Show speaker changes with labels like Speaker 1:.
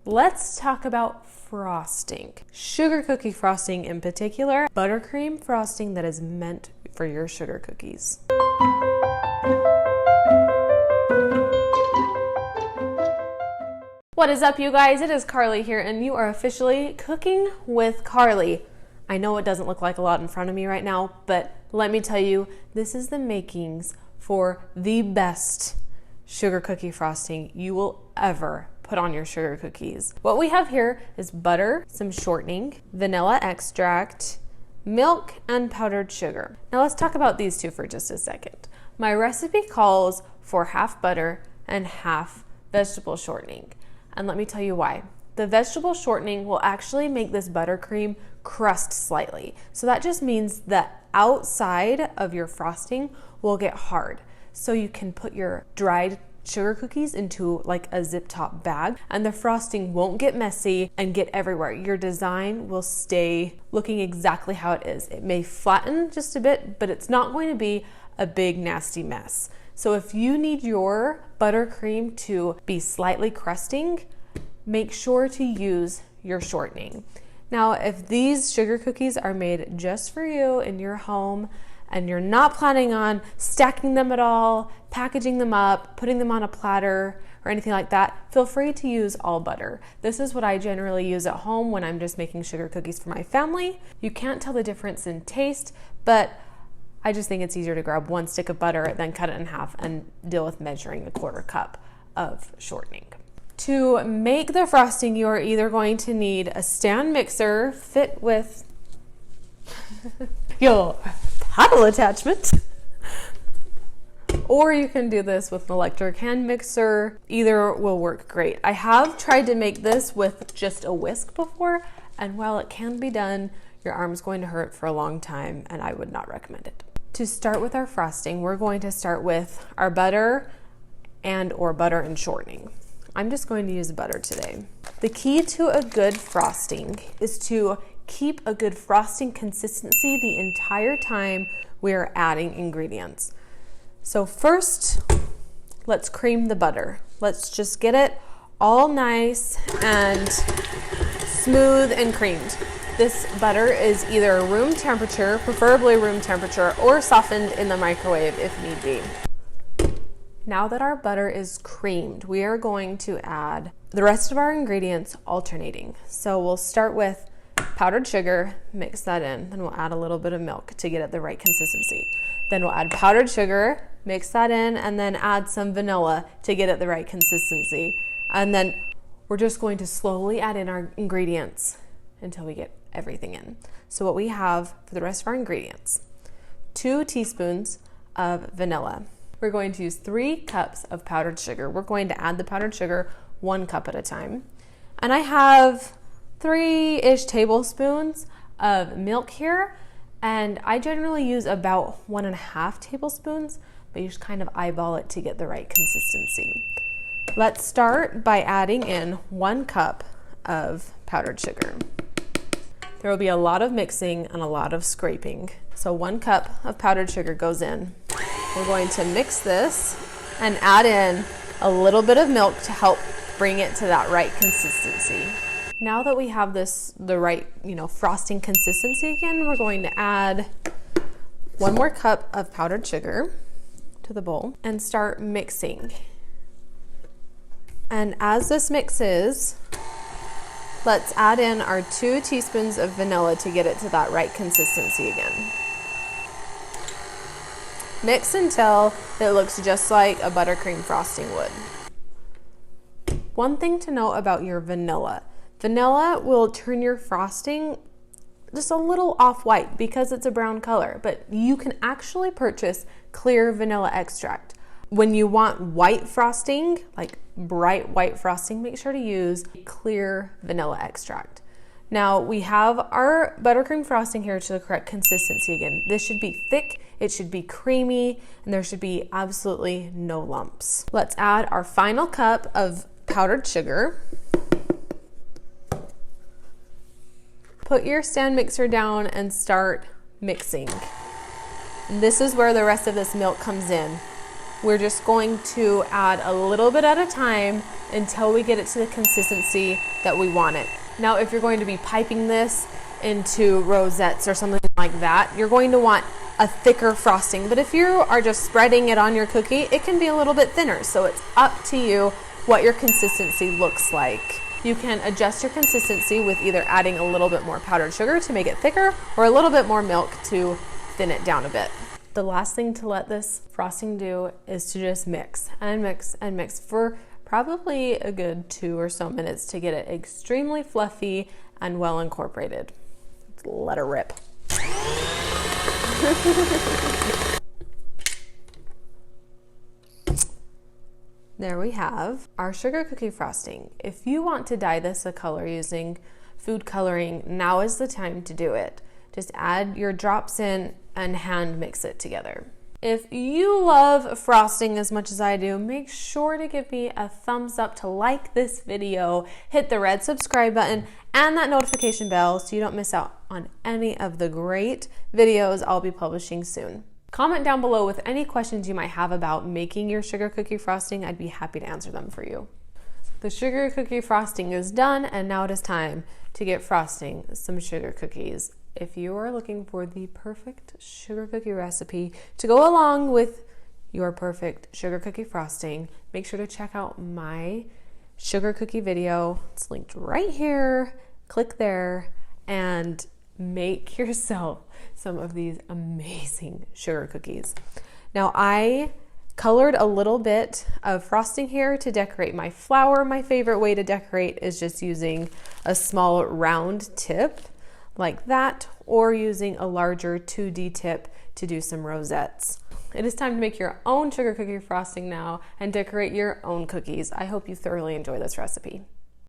Speaker 1: let's talk about frosting. Sugar cookie frosting in particular, buttercream frosting that is meant for your sugar cookies. What is up, you guys? It is Karli here, and you are officially cooking with Karli. I know it doesn't look like a lot in front of me right now, but let me tell you, this is the makings for the best sugar cookie frosting you will ever put on your sugar cookies. What we have here is butter, some shortening, vanilla extract, milk, and powdered sugar. Now let's talk about these two for just a second. My recipe calls for half butter and half vegetable shortening. And let me tell you why. The vegetable shortening will actually make this buttercream crust slightly. So that just means the outside of your frosting will get hard. So you can put your dried sugar cookies into like a zip top bag and the frosting won't get messy and get everywhere. Your design will stay looking exactly how it is. It may flatten just a bit, but it's not going to be a big nasty mess. So if you need your buttercream to be slightly crusting, make sure to use your shortening. Now, if these sugar cookies are made just for you in your home and you're not planning on stacking them at all, packaging them up, putting them on a platter or anything like that, feel free to use all butter. This is what I generally use at home when I'm just making sugar cookies for my family. You can't tell the difference in taste, but I just think it's easier to grab one stick of butter, then cut it in half and deal with measuring a 1/4 cup of shortening. To make the frosting, you are either going to need a stand mixer fit with your paddle attachment, or you can do this with an electric hand mixer. Either will work great. I have tried to make this with just a whisk before, and while it can be done, your arm's going to hurt for a long time, and I would not recommend it. To start with our frosting, we're going to start with our butter or butter and shortening. I'm just going to use butter today. The key to a good frosting is to keep a good frosting consistency the entire time we are adding ingredients. So first, let's cream the butter. Let's just get it all nice and smooth and creamed. This butter is either room temperature, preferably room temperature, or softened in the microwave if need be. Now that our butter is creamed, we are going to add the rest of our ingredients alternating. So we'll start with powdered sugar, mix that in, then we'll add a little bit of milk to get it the right consistency. Then we'll add powdered sugar, mix that in, and then add some vanilla to get it the right consistency. And then we're just going to slowly add in our ingredients until we get everything in. So what we have for the rest of our ingredients, 2 teaspoons of vanilla. We're going to use 3 cups of powdered sugar. We're going to add the powdered sugar 1 cup at a time. And I have 3-ish tablespoons of milk here, and I generally use about 1.5 tablespoons, but you just kind of eyeball it to get the right consistency. Let's start by adding in 1 cup of powdered sugar. There will be a lot of mixing and a lot of scraping. So 1 cup of powdered sugar goes in. We're going to mix this and add in a little bit of milk to help bring it to that right consistency. Now that we have the right, frosting consistency again, we're going to add 1 more cup of powdered sugar to the bowl and start mixing. And as this mixes, let's add in our 2 teaspoons of vanilla to get it to that right consistency again. Mix until it looks just like a buttercream frosting would. One thing to note about your vanilla. Vanilla will turn your frosting just a little off-white because it's a brown color, but you can actually purchase clear vanilla extract. When you want white frosting, like bright white frosting, make sure to use clear vanilla extract. Now we have our buttercream frosting here to the correct consistency again. This should be thick, it should be creamy, and there should be absolutely no lumps. Let's add our final cup of powdered sugar. Put your stand mixer down and start mixing. And this is where the rest of this milk comes in. We're just going to add a little bit at a time until we get it to the consistency that we want it. Now, if you're going to be piping this into rosettes or something like that, you're going to want a thicker frosting. But if you are just spreading it on your cookie, it can be a little bit thinner. So it's up to you what your consistency looks like. You can adjust your consistency with either adding a little bit more powdered sugar to make it thicker or a little bit more milk to thin it down a bit. The last thing to let this frosting do is to just mix and mix and mix for probably a good 2 or so minutes to get it extremely fluffy and well incorporated. Let her rip. There we have our sugar cookie frosting. If you want to dye this a color using food coloring, now is the time to do it. Just add your drops in and hand mix it together. If you love frosting as much as I do, make sure to give me a thumbs up to like this video, hit the red subscribe button and that notification bell so you don't miss out on any of the great videos I'll be publishing soon. Comment down below with any questions you might have about making your sugar cookie frosting. I'd be happy to answer them for you. The sugar cookie frosting is done, and now it is time to get frosting some sugar cookies. If you are looking for the perfect sugar cookie recipe to go along with your perfect sugar cookie frosting, make sure to check out my sugar cookie video. It's linked right here. Click there and make yourself some of these amazing sugar cookies. Now, I colored a little bit of frosting here to decorate my flower. My favorite way to decorate is just using a small round tip like that, or using a larger 2D tip to do some rosettes. It is time to make your own sugar cookie frosting now and decorate your own cookies. I hope you thoroughly enjoy this recipe.